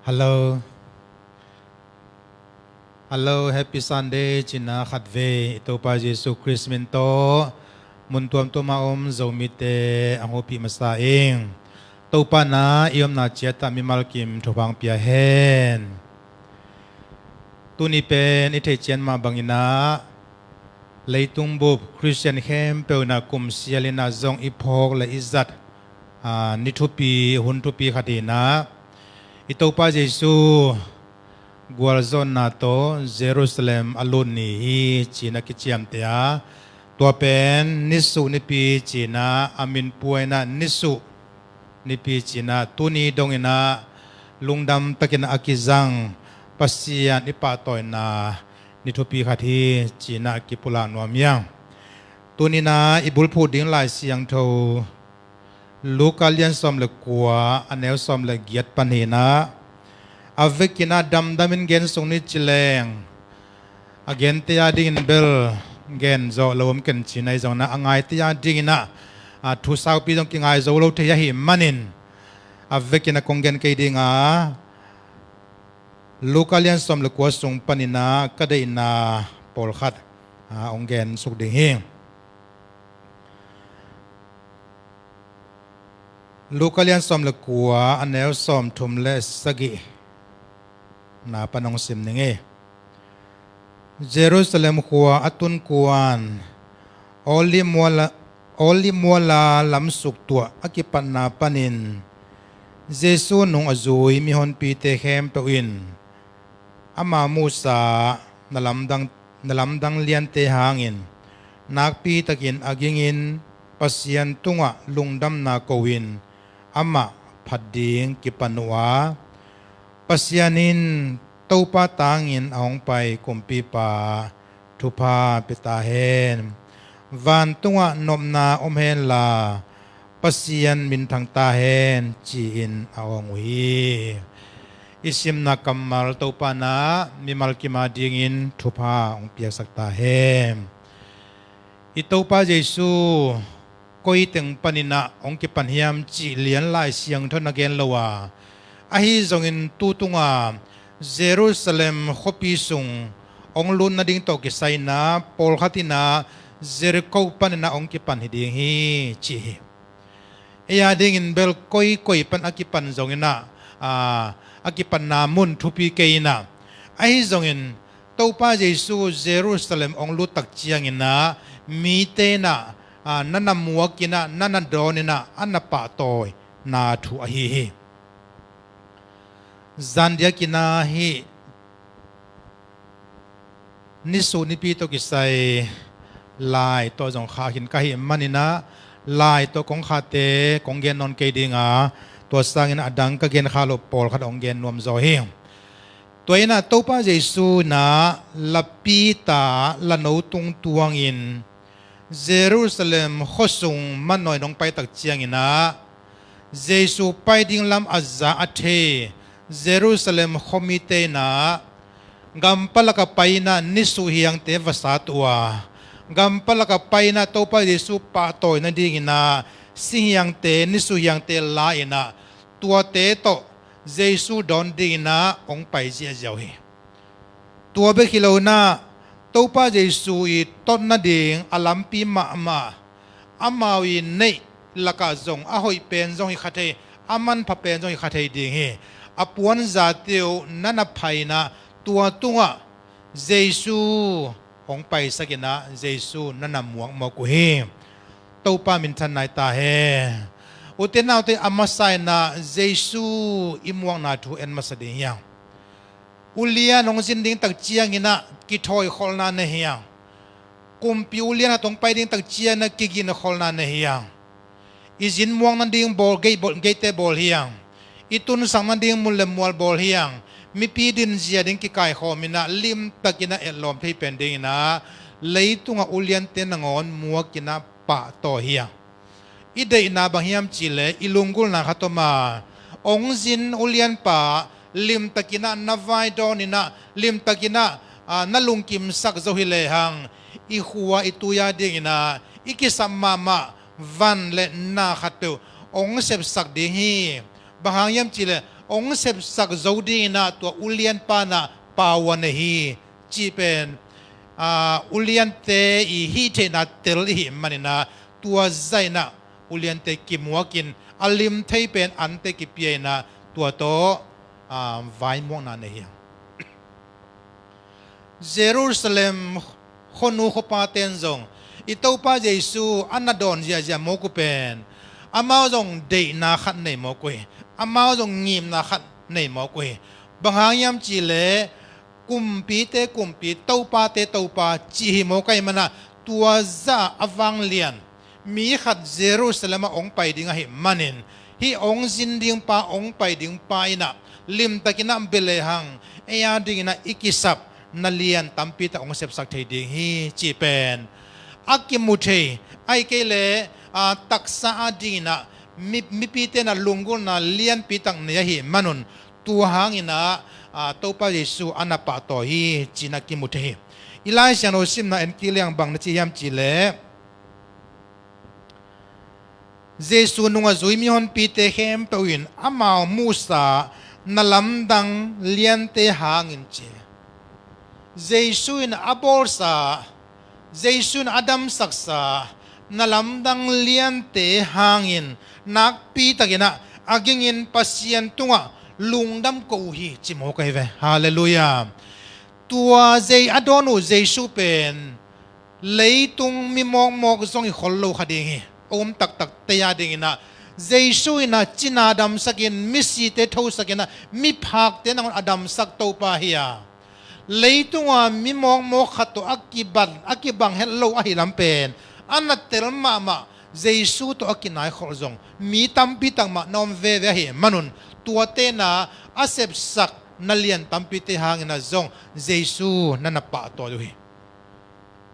Hello, Happy Sunday, China Khatve, ito pa Jesu Christ minto, muntuam to maom zomite ang hopi masaing. To pa na iyom na cheta mi malkim topang piahen. Tuni pen ite chen ma bangina, leitung bub Christian hem pe na kum sialina zong ipok la izat nitupi huntupi khatina. Ito pa Jesu Gualzon nato Jerusalem alun ni China kichiam tia tua pen nisu nipi China amin puena nisu nipi China tuni dongina lungdam takina akizang pasian ipatoy na nitupi khati China kipula nuamyang tuni na ibulpu ding lai siang tho Lukalian som le kwa anel som le giat panhina avekina damdamin gen song ni chileng again tia ding bel gen zo lom ken chinai zo na angai tia ding na thu sau pi dong kingai zo lo thia hi manin avekina kongen ke ding Lukalian som le kwa song panina kadai na polkhat ongen suk ding hi Lukalian som le kwa anel som thum le sagi na panong sim ninge Jerusalem kwa atun kuan oli mola lam suk tua akipan na panin Jesu nung azui mihon pite hem pewin ama Musa nalamdang liante hangin nakpi takin agingin pasyan tunga lungdam na kowin ama pading kipanua pasyanin taupa tangin aong pay kumpi pa tupa pitahen van tunga nom na omhen la pasyan mintang tahen chiin aong wi isim na kamal taupa na mimal kimadingin tupa ong piyasak tahen ito pa Jesu koi teng panina ong kipanhiam chi lian lai siang thon again lawa ahi zongin tutunga Jerusalem khopi sung ong lun na ding to kisay na pol khatina Jericho panina ong kipan hiding hi chi iya ding in bel koi pan akipan zongina akipan namun thupi keina ahi zongin topa Jesu Jerusalem ong lutak chiang ina mite na nanamuakina nanadonina anapatoy na thu ahi zandia kina hi nisu nipito kisay lai to jong khahin kahi manina lai to kong khate kong gen non kedinga to sangin adang ka gen khalo pol khat ong gen nom zo hi toina topa Jesu na lapita lano tung tuangin Jerusalem khosung manoy nong pai tak chiang ina Jesu pai ding lam azza athe Jerusalem khomite na gampalaka paina nisu hiyang te vasatwa gampalaka paina topa Jesu patoy na ding ina singyang te nisu hiyang te la ina tua te to Jesu don ding ina ong pai ji jawi tua be khilo na topa Jesu i ton na ding alampi ma amawi nei laka zong ahoi pen zong i khate aman pha pen zong i khate ding he apuan zateu nana phaina tua tunga Jesu ong pai sakina Jesu nana muang mo ku he topa min than nai ta he uten te amasai na Jesu imuang na thu en masading yang ulia nong zinding tak chiang ina kithoi kholna na hiang kumpi ulia na tong pai ding tak chiang na kigin kholna na hiang izin muang na ding bol gate bol hiang itun sang na ding mulle mual bol hiang mi pi din zia ding ki kai khomina lim takina elom thei pending na leitunga ulian te nangon muakina pa to hiang ide ina bang hiam chile ilungul na khatoma ongzin ulian pa lim takina navai donina lim takina nalungkim sak zohile hang ihuwa ituya dingina ikisamama van le na khatu ong sep sak ding hi bahang yam chile องเสพสักโจดีนะตัวอุเลียนปานะปาวันฮีจีเป็นอุเลียนเตอีฮีเทนะเตลหิมันนะตัวใจนะอุเลียนเตกิมัวกินอลิมเทเป็นอันเตกิเปียนะตัวโตไวม่วงนั่นเองเยรูซาเล็มคนนูขปาเตนจงอิตาปาเยซูอันนาดอนเจียโมกุเป็นอามาจงเดนาขัดในโมกุยอามาจงงิมนาขัดในโมกุยบางหางยามจีเลกุมปีเตกุมปีเต้าปาเตเต้าปาจีโมกุยมันนะตัวจ่าอวังเลียนมีขัดเยรูซาเล็มองไปดิ่งให้มันเองฮีองจินดิ่งปาองไปดิ่งปาอินะลิมตะกินะเบลหังเอียดิ่งนะอิกิสับนัเลียนตัมปีตะองเสพสักเทดิ่งฮีจีเป็นอากิมุเทไอเกเลตักษาดีนะมีปีเตนะลุงกุลนะเลียนปีตังเนี่ยฮีมันนุนตัวหางอินะตัวพระเยซูอันนับปะต่อฮีจีนักิมุเทอีไลชันโอซิมนะเอ็นกิเลียงบังนะจียามจีเลเยซูนุงจุยมีฮอนปีเตเข้มไปวินอามามูซานาลัมดังเลียนเตหางอินเจเยซูอินอับอลซาเยซูอินอดัมสักษานาลัมดังเลียนเตหางอินนักปีตะกินะอากิงอินปัสยันตุงะลุงดัมกูฮีจิโมกัยเวฮาเลลูยาตัวเจอดอนูเยซูเป็นเลยตุงมีมองมองซงอิขลโลคดีฮีตักเตียดิ่งนะเยซูนะจินาดัมสักินมิสิเตทูสักินนะมิพักเตนังอดัมสักโตปาเฮียเลยตัวมิมองโมขัดตัวอักกิบังเฮลโลอหิลัมเป็นอันนั้นเตลมาเยซูตัวอักกินายขอจงมีตัมปิตังมานอมเวเวเฮมันุนตัวเตนะอาเซบสักนัเลียนตัมปิเตหางนะจงเยซูนั่นนับปะตัวด้วย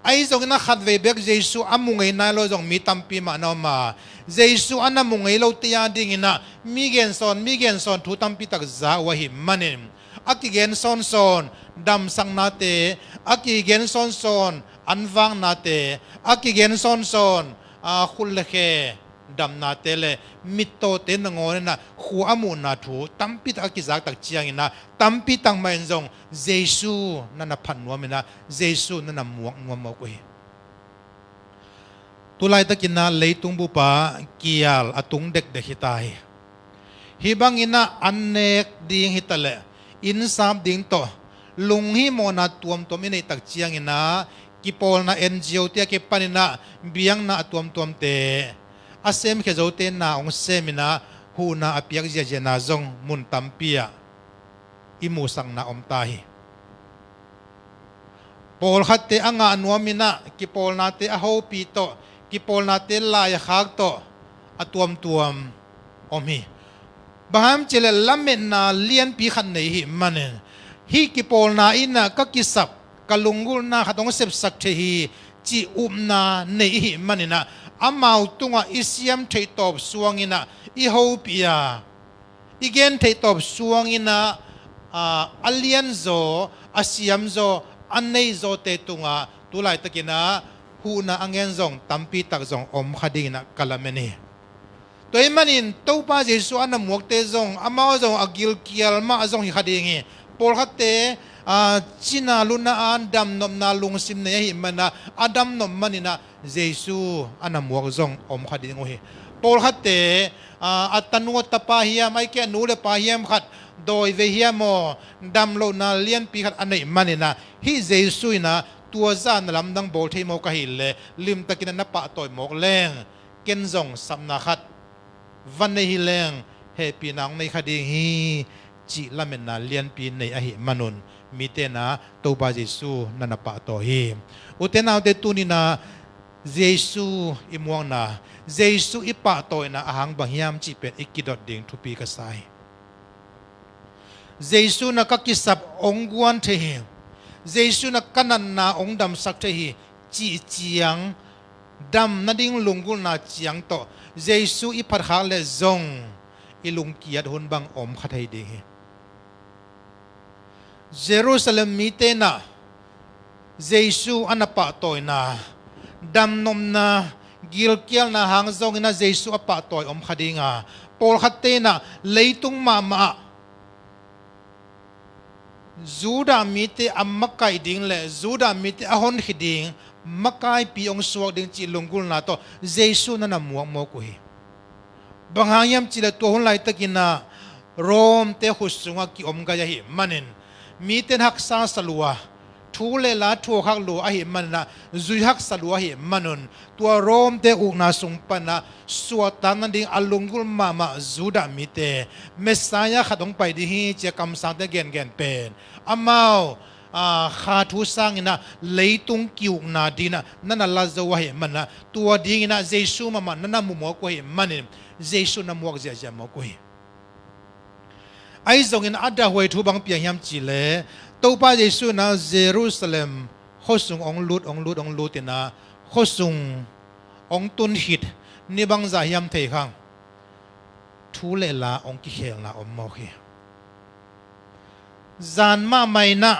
ไอ้จงนักขัดเวเบกเยซูอามุงไงนายโลจงมีตัมปีมานามาเยซูอันนั้นมุงไงโลตียนดิ่งนะมีเกนซอนทุตัมปีตักจ้าวะหิมันเองอากิเกนซอนดำสังนาเตอากิเกนซอนอันวังนาเตอากิเกนซอนคุลเลดำนาเตเลมิโตเตนงอนนะขัวมุนาทูตัมปีตักกิจักตักเจียงนะตัมปีตังไม่จงเยซูนั่นนับพันวัวมินะเยซูนั่นนับมวกนัวมกุยตุไลตะกินนะเลยตุงบุปะกิยาลอตุงเด็กฮิตายฮิบังอินะอันเนกดิ่งฮิตเลอินสามดิ่งโตลุงฮิโมนาตัวมมินตักเจียงอินะกิปอลนะเอ็นจีโอเตียกิปันินะเบียงนะตัวมเตอาเซมเขจเอาเตนะองเซมินะหูนะอภิยกเจเจนะจงมุนตัมปียอิมูสังนะอมตาฮีปอลขัดเตอ่างอันวมินะกิปอลนาเตอโฮปีโตกิปอลนาเตลายขากโตอตัวมอมฮีบางทีเจเลลเมนนาเลียนปีขันในหิมันเองฮีกิปอลนาอินะก็กิสับกลุงกุลนาขัดองเสพสักเทฮีจีอุมนาในหิมันเองนะอามาตุงะอิสยามเทตอบสวงอินะอิโฮปียอีเกนเทตอบสวงอินะอัลเลียนโซอาเซียมโซอันในโซเตตุงะตุไลตะกินะหูนะอังเงินซงตัมปีตักซงอมขดินะกะละเมนีตัวมันอินตัวป้าเจสุอันนั้นหมวกเตซงอามาซงอากิลกิลมาซงฮิขดิงีปอลขัดเตจินาลุนาอันดัมนมนาลุงซิมเนหิมันนะอดัมนมมันนะเยซูอันนั้นหมวกซงอมขดิงโอเฮปอลขัดเตอัตนุตปาฮิยามไอแกนูเลปาฮิยามขัดโดยเวฮิยามดัมโลนาเลียนปีขัดอันนี้มันนะฮิเยซูนะตัวจานลำดังโบลที่โมกหิเลลิมตะกินนับปะต่อยหมกแรงเกนซงสัมนาขัดวันในฮิเลงเฮปีนังในคดีฮีจิละเมนนาเลียนปีในอหิมนุนมีเตนะตัวบาเยซูนันนับปะต่อฮีอุเตนาอุเตตุนินาเยซูอิมวงนาเยซูอิปะต่อยนะอาหังบางยามจิเป็นอิกิดอดดิ่งทุปีกษายเยซูนักกิสับองกวนเทหิเยซูนักกันันนาองดำสักเทหิจีเจียงดำนัดิ่งลุงกุลนาเจียงโตเยซูอิปัดขาเลซงอิลุงเกียดหุนบังอมขัดให้ดีเยรูซาเล็มมีเตนะเยซูอันปะต่อยนาดำนมนากิลเกียลนาหางซงนะเยซูอปะต่อยอมขัดงาปอลขัดเตนะเลยตุงมา จูดามีเตอัมมักไกดิ่งเลยจูดามีเตอหอนขิดิ่งมักไกปีองสวกดิ่งจิลงกุลนาโตเยซูนั่นน่ะมัวโมกุยบางหางยามจิเลตัวหุ่นไหลตะกินะโรมเตหุสุงกิอมกายหิมันินมีเตนักซาสลัวทูเลลาทัวขักลัวหิมันนะจุยฮักสลัวหิมันุนตัวโรมเตอุกนาสุงปนะสวดตานันดิ่งอลุงกุลมาจูดามีเตเมสซายะขัดองไปดิฮีเจคำสั่งเตเกนเป็นอามาขาทุสังนะเลยตุงกิวนาดีนะนั่นน่ะลาจวะหิมันนะตัวดิ่งนะเยซูมานั่นน่ะมุมอกวยมันินเยซูน่ะมวกเจียมอกวยไอ้ทรงอินอัดดาหวยทูบังเปียงยามจีเลตัวป้าเยซูนะเยรูซาเล็มข้อสุงองลุดตินะข้อสุงองตุนหิดนี่บังใจยามเทขังทูเลลาองกิเคลนะอมมอกีจานมาไม่นะ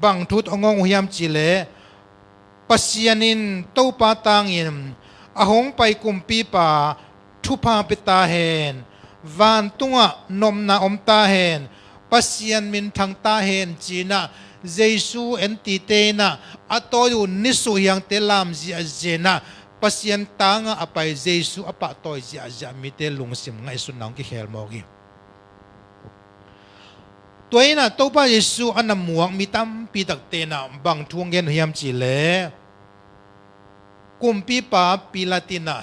บังทุดองยามจีเลปัสยานินตัวป้าตังอินอาหงไปกุมปีป่าทุพาปิตาเฮนวันตุงะนมนาอมตาเฮนปัสยันมินทังตาเฮนจีน่าเยซูเอ็นติเตนะอัตโตยุนิสุยังเตลามจีอาเจนะปัสยันตางะอภัยเยซูอปะโตจีอาจามิเตลุงสิมไงสุนังกิเฮลโมกีตัวนี้นะตัวป้าเยซูอันนำหมวกมีตั้มปีตักเตนะบังทวงเงินเฮียมจีเลกุมปีป้าปีลาตินะ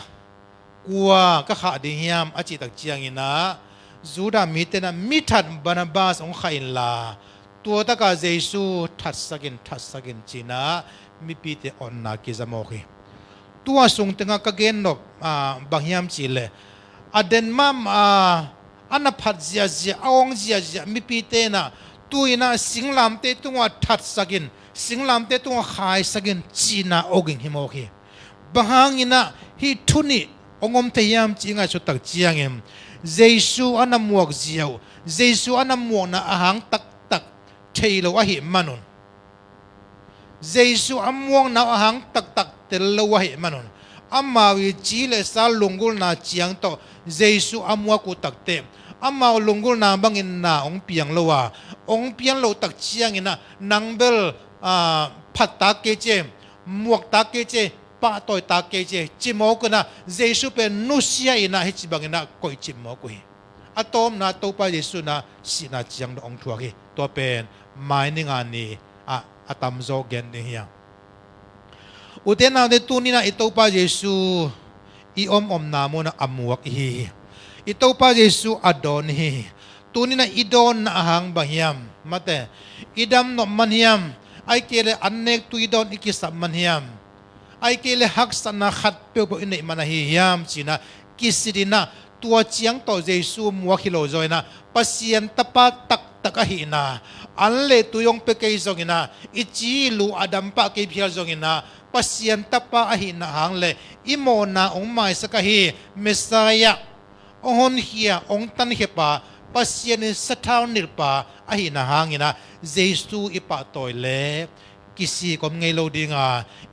กัวก็ขาดเฮียมอาจิตักเจียงอินะจูดามีเตนะมิทัดบานาบาสองขัยลาตัวตะกาเยซูทัดสกินจีนะมีปีเตออนนากิจามอกีตัวส่งถึงกเกนนบบางเฮียมจีเลอเดนมัมอันนับพัดเจียองเจียมีปีเตนะตัวน่ะสิงลามเตตัวทัดสกินสิงลามเตตัวขายสกินจีนะโอกิงฮิโมกีบางหางอินะฮิทุนีองอมเทียมจีงาชุดตักเจียงเอ็มเยซูอันนำหมวกเจียวเยซูอันนำหมวกนะอาหารตักเทลวะหิมันุนเยซูอันหมวกนะอาหารตักเทลวะหิมันุนอามาวิจีเลสาลุงกุลนาเจียงโตเยซูอันหมวกกูตักเตอามาลุงกุลนาบังอินนาองเปียงลวะองเปียงลวตักเจียงอินะนังเบลพัดตาเกเจหมวกตาเกเจป้าต่อยตาเกจจิมอกนะเยซูเป็นนุเซียอินะฮิจิบังนะคอยจิมอกอะตอมนะตัวป้าเยซูนะสินะจียงดองทัวกีตัวเป็นไม้นิงานีอะตามโจเกนนี่ฮะอุเทนาเดตุนีนะอิตัวป้าเยซูอีอมนามุนะอมวกฮีอิตัวป้าเยซูอดอนฮีตุนีนะอิดอนนะหังบะฮิยมมาเตอิดัมนมันฮิยมไอเกเลอันเนกตุอิดอนอิกิสัมมันฮิยมไอ้เกลหักสันนัขัดเปล่าอินเนมันหิยามจีนะกิสิดินะตัวเจียงต่อเยซูมัวขิโลจอยนะปัสยันตปะตักหินะอันเลตุยงเปเกยจงนะอิจิลูอดัมปะเกยพิลจงนะปัสยันตปะหินะหังเลอิโมนาองไม้สกะฮีเมสายะองหนเฮียองตันเฮปะปัสยันสถาวนิรปะหินะหังนะเยซูอิปะตอยเลกิสีก็ไงเราดีงา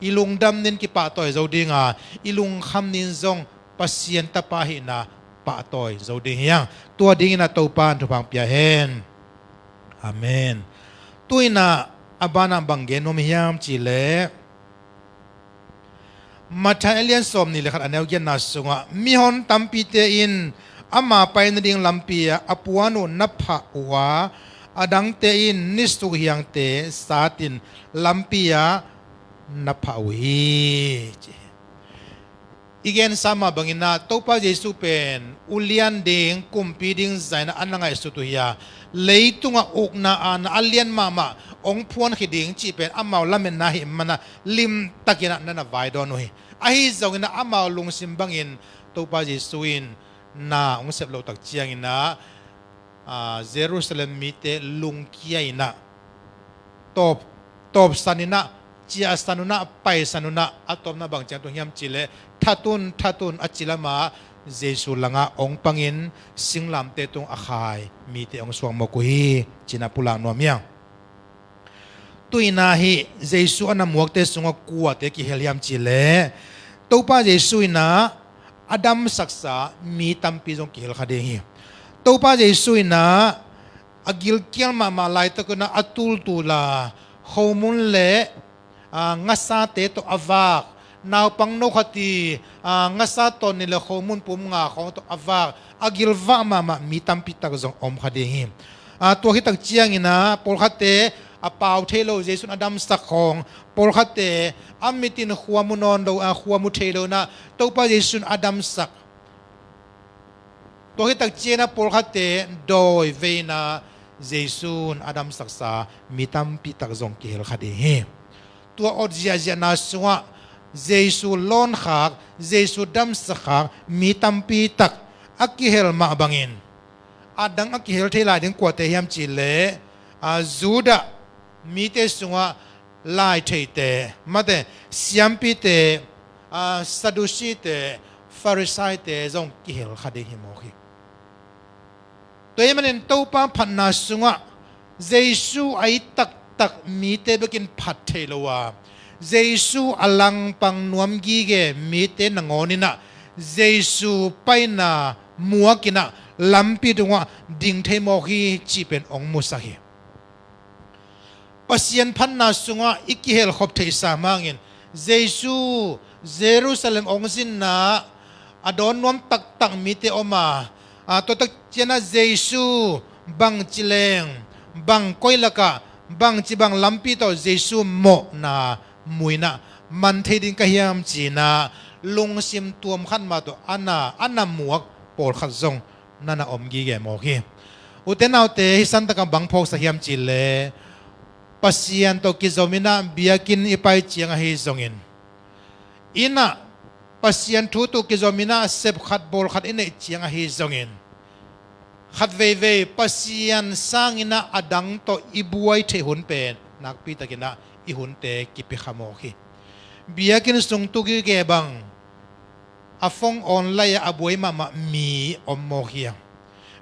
อีลุงดำนินกิปะต่อยเราดีงาอีลุงคำนินซงปัสยันตปะหินะปะต่อยเราดียังตัวดีนะตัวปานทุพังเปียเฮนอาเมนตัวน่ะอบานาบังเกนอมยามจีเลมาทายเลียนสมนี่เลยครับอันนี้เกี่ยนนาสุงะมีฮอนตัมปีเตอินอามาไปนดิ่งลำปีอปวานุนับผะวะอดังเตอินนิสุเฮียงเตสาตินลัมปียานับเอาฮีอีกอย่างสามบางอินะตัวป้าเยซูเป็นอุลียนเด้งกุมปีดิ่งใจนะอันนั้นไงสุดที่ยาเลยตุงอกนาอันอัลเลียนมาองพวนขิดิ่งจีเป็นอามาลามินนาหิมันนะลิมตะกินะนั่นนะไวดอนหุยไอ้จงอินะอามาลุงซิมบังอินตัวป้าเยซูอินนาองเสพเราตักเจียงอินะเยรูซาเล็มมีเตลุงเกียนะตบสันินะจีอาสันุนะไปสันุนะอัตอมนะบางจังตัวเฮียมจิเลทัตุนอัจิลามาเยซูลังองปังอินสิงลามเตตงอาคายมีเตองสวงมกุฮีจินาปุลานวเมียงตุยนาฮีเยซูอันนำหมวกเตสงกัวเตกิเฮลียมจิเลตัวป้าเยซูนะอดัมศักษามีตัมปีจงกิเฮลคาเดฮีตัวป้าเยซูนะ agil kial ma lai to kuna atul tu la homun le ngasa te to avak naw pang no khati ngasa to ni le homun pum nga khong to avak agil va ma mi tampi tak zong om khading to hi tak chiang ina pol khate apau thelo jesun adam sakhong pol khate amitin khuamunon do khuamu thelo na to pa jesun adam sak to hi tak chiena pol khate doi veina jesun adam saksa mitam pitak zong kel khade he tua odjia na suwa jesu lon khak jesu dam sakhak mitam pitak akihel ma bangin adang akihel thela ding kwate hiam chile juda mite sunga lai theite mate siampi te sadusi te farisai te zong kihel khade hi mo khi toy manen to pa phanna sunga jesu ai tak mite bekin phat thelowa jesu alang pang nuam gi ge mite nangonina jesu paina muakina lampi dunga ding themo hi chipen ong musahi pasien phanna sunga ikihel khop thei sa mangin jesu jerusalem ong sin na adon nuam tak mite oma to tak chena jesu bang chileng bang koilaka bang chibang lampi to jesu mo na muina man theding ka hiam china lungsim tuam khan ma to ana muak por khat zong nana omgi ge mo hi utenaute hisan taka bang phok sa hiam chile pasian to kizomina biakin ipai chiang hi zongin ina pasian thu tu kizomina sep khat bol khat ine chiang hi zongin khat ve pasian sangina adang to ibuai the hun pen nak pi takina i hun te kipi khamo hi biakin sung tu gi ge bang afong online abuai ma mi ommo hi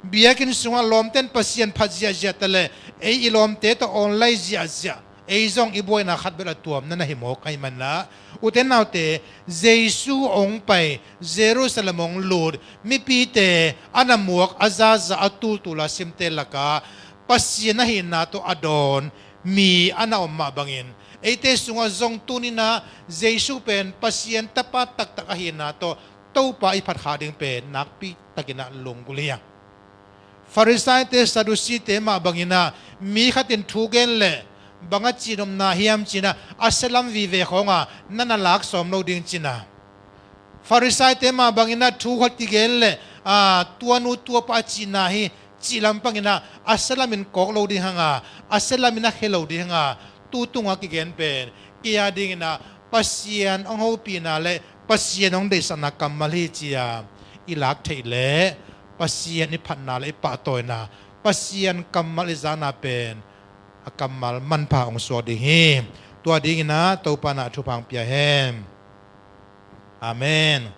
biakin sunga lomten pasian phajia jatale ei ilomte to online zia ei zong ibuai na khat bela tuam na hi mo kai man na uten naute jesu ong pai jerusalem ong lud mi pi te anamuak azaza atul tula simte laka pasian na hin na to adon mi ana omma bangin eite sunga zong tunina jesu pen pasian tapa tak hin na to pa iphat khading pen nakpi takina longgulia farisai te sadusi te ma bangina mi khatin thugen le banga chinom na hiam china asalam vi ve khonga nana lak som no ding china farisai te ma bangina thu khati gen le tuanu tua pa china hi chilam pangina asalamin kok lo ding hanga asalamina khelo ding hanga tu tunga ki gen pen kia ding na pasian ong ho pi na le pasian ong de sana kamali chia ilak theile pasian ni phanna le pa toina pasian kamal zana pen akamal manpa ong so ding hi tua ding na to pa na thu pang pia hem amen